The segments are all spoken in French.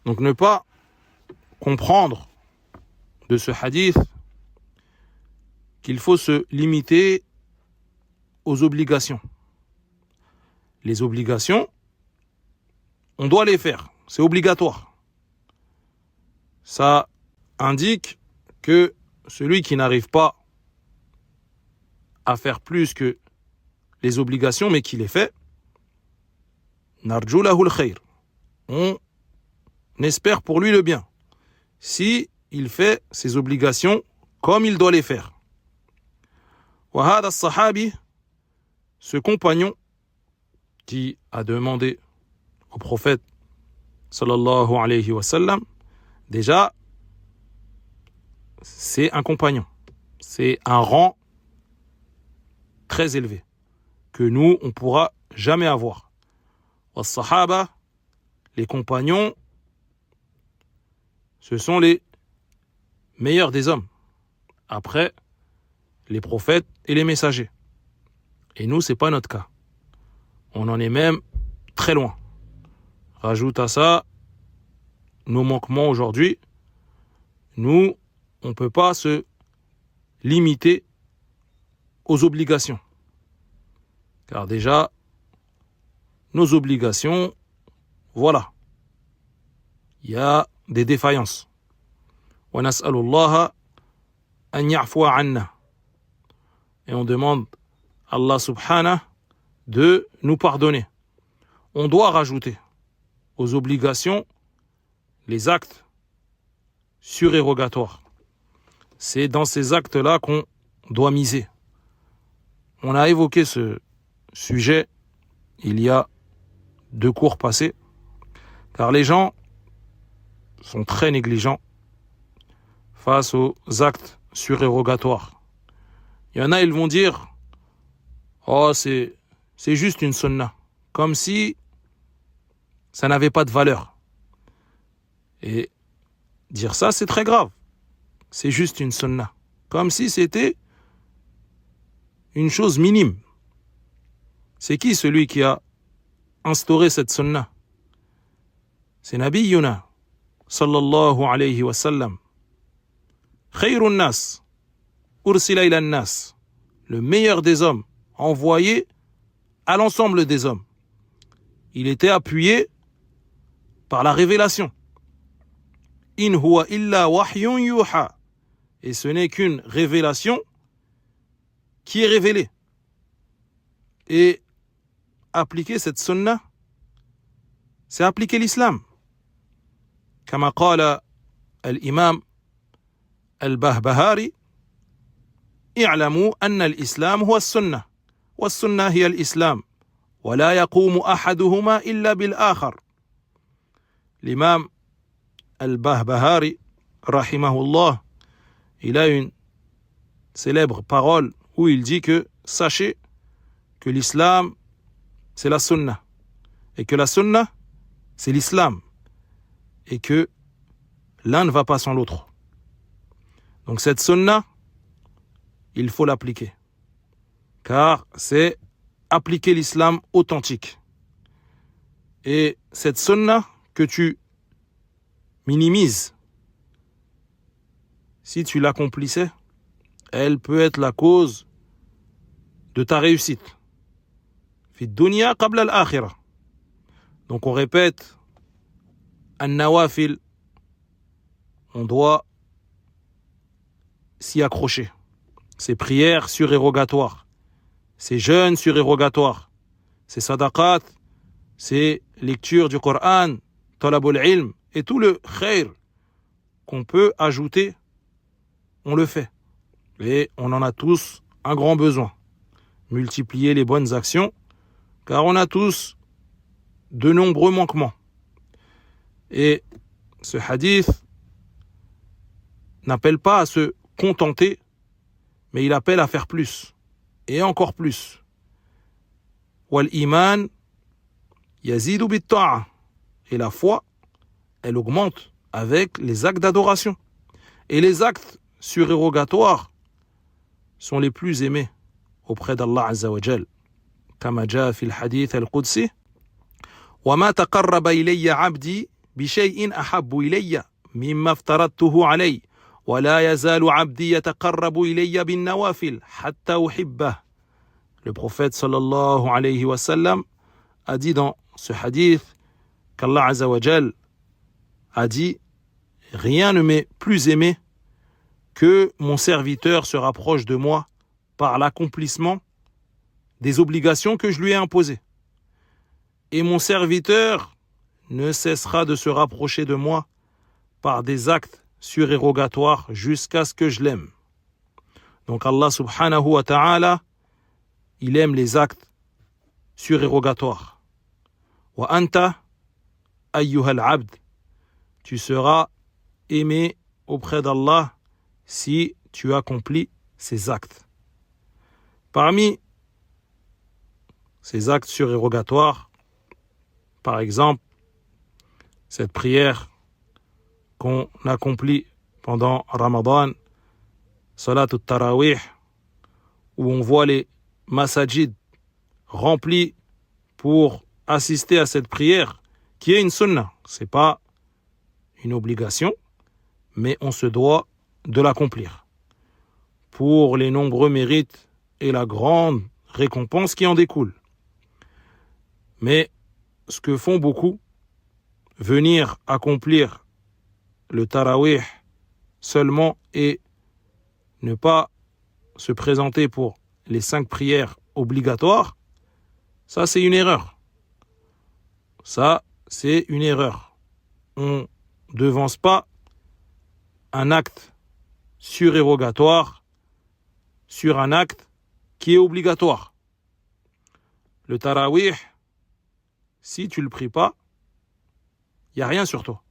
Donc ne pas comprendre de ce hadith qu'il faut se limiter aux obligations. Les obligations, on doit les faire, c'est obligatoire. Ça indique que celui qui n'arrive pas à faire plus que les obligations, mais qui les fait, narju lahu al-khayr. On espère pour lui le bien, si il fait ses obligations comme il doit les faire. Wa hada as-sahabi, ce compagnon qui a demandé au prophète sallallahu alayhi wa sallam, déjà, c'est un compagnon, c'est un rang très élevé que nous, on ne pourra jamais avoir. Was-sahaba, les compagnons, ce sont les meilleurs des hommes, après les prophètes et les messagers. Et nous, ce n'est pas notre cas. On en est même très loin. Rajoute à ça nos manquements aujourd'hui. Nous, on ne peut pas se limiter aux obligations. Car déjà, nos obligations, voilà, il y a des défaillances. Wa nas'alullaha an ya'fwa 'anna. Et on demande à Allah subhanahu de nous pardonner. On doit rajouter aux obligations les actes surérogatoires. C'est dans ces actes-là qu'on doit miser. On a évoqué ce sujet il y a 2 cours passés, car les gens sont très négligents face aux actes surérogatoires. Il y en a, ils vont dire « Oh, c'est juste une sunna », comme si ça n'avait pas de valeur. Et dire ça, c'est très grave. C'est juste une sunna, comme si c'était une chose minime. C'est qui celui qui a instauré cette sunna? C'est Nabiyyuna sallallahu alayhi wa sallam. Khayrun nas ursila ila nas, le meilleur des hommes, envoyé à l'ensemble des hommes. Il était appuyé par la révélation. In huwa illa wahyun yuha. Et ce n'est qu'une révélation qui est révélée. Et appliquer cette sunna, c'est appliquer l'islam. Kama qala al-imam al-Bahbahari, i'lamu anna al-islam huwa as-sunnah, wa as-sunnah hiya al-islam, wa la yaqumu ahaduhuma illa bil-akhar. L'imam al-Bahbahari, rahimahullah, il a une célèbre parole où il dit que sachez que l'islam, c'est la sunna, et que la sunna, c'est l'islam, et que l'un ne va pas sans l'autre. Donc cette sunna, il faut l'appliquer, car c'est appliquer l'islam authentique. Et cette sunna que tu minimises, si tu l'accomplissais, elle peut être la cause de ta réussite. Fi dunya qabla al-akhirah. Donc on répète, an-nawafil, on doit s'y accrocher. Ces prières surérogatoires, ces jeûnes surérogatoires, ces sadaqat, ces lectures du Coran, talabul ilm, et tout le khair qu'on peut ajouter, on le fait. Et on en a tous un grand besoin. Multiplier les bonnes actions, car on a tous de nombreux manquements. Et ce hadith n'appelle pas à se contenter, mais il appelle à faire plus, et encore plus. Wal iman yazidu bit ta'a. Et la foi, elle augmente avec les actes d'adoration. Et les actes surérogatoires sont les plus aimés auprès d'Allah Azza wa Jal. Kama jaa fi al-hadith al-Qudsi, wa ma taqarraba ilayya 'abdi بشيء أحب إلي مما افترضته عليه ولا يزال عبدي يتقرب إلي بالنوافل حتى أحبه. Le prophète sallallahu alayhi wa sallam a dit dans ce hadith qu'Allah Azza wa Jal a dit « Rien ne m'est plus aimé que mon serviteur se rapproche de moi par l'accomplissement des obligations que je lui ai imposées. Et mon serviteur ne cessera de se rapprocher de moi par des actes surérogatoires jusqu'à ce que je l'aime. » Donc Allah subhanahu wa ta'ala, il aime les actes surérogatoires. Wa anta ayyuhal abd, tu seras aimé auprès d'Allah si tu accomplis ces actes. Parmi ces actes surérogatoires, par exemple, cette prière qu'on accomplit pendant Ramadan, Salat al-Tarawih, où on voit les masajid remplis pour assister à cette prière, qui est une sunna. Ce n'est pas une obligation, mais on se doit de l'accomplir pour les nombreux mérites et la grande récompense qui en découle. Mais ce que font beaucoup, venir accomplir le tarawih seulement et ne pas se présenter pour les 5 prières obligatoires, ça c'est une erreur. Ça c'est une erreur. On ne devance pas un acte surérogatoire sur un acte qui est obligatoire. Le tarawih, si tu ne le pries pas, il n'y a rien sur toi.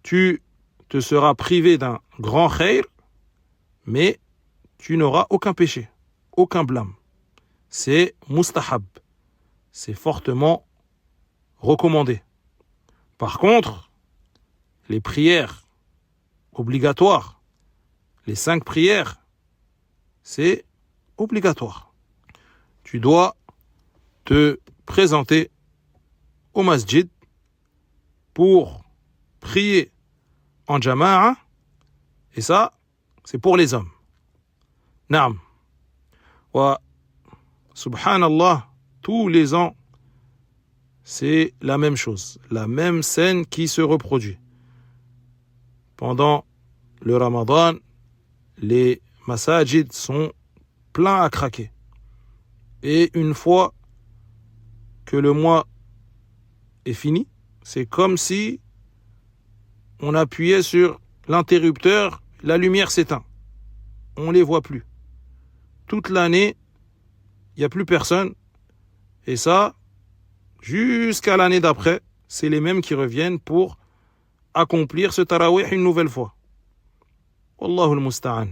Tu te seras privé d'un grand khayr, mais tu n'auras aucun péché, aucun blâme. C'est mustahab, c'est fortement recommandé. Par contre, les prières obligatoires, les 5 prières, c'est obligatoire. Tu dois te présenter au masjid pour prier en jama'a, et ça, c'est pour les hommes. Naam. Wa subhanallah, tous les ans, c'est la même chose, la même scène qui se reproduit. Pendant le Ramadan, les masajid sont pleins à craquer. Et une fois que le mois est fini, c'est comme si on appuyait sur l'interrupteur, la lumière s'éteint. On ne les voit plus. Toute l'année, il n'y a plus personne. Et ça, jusqu'à l'année d'après, c'est les mêmes qui reviennent pour accomplir ce tarawih une nouvelle fois. Wallahu al-musta'an.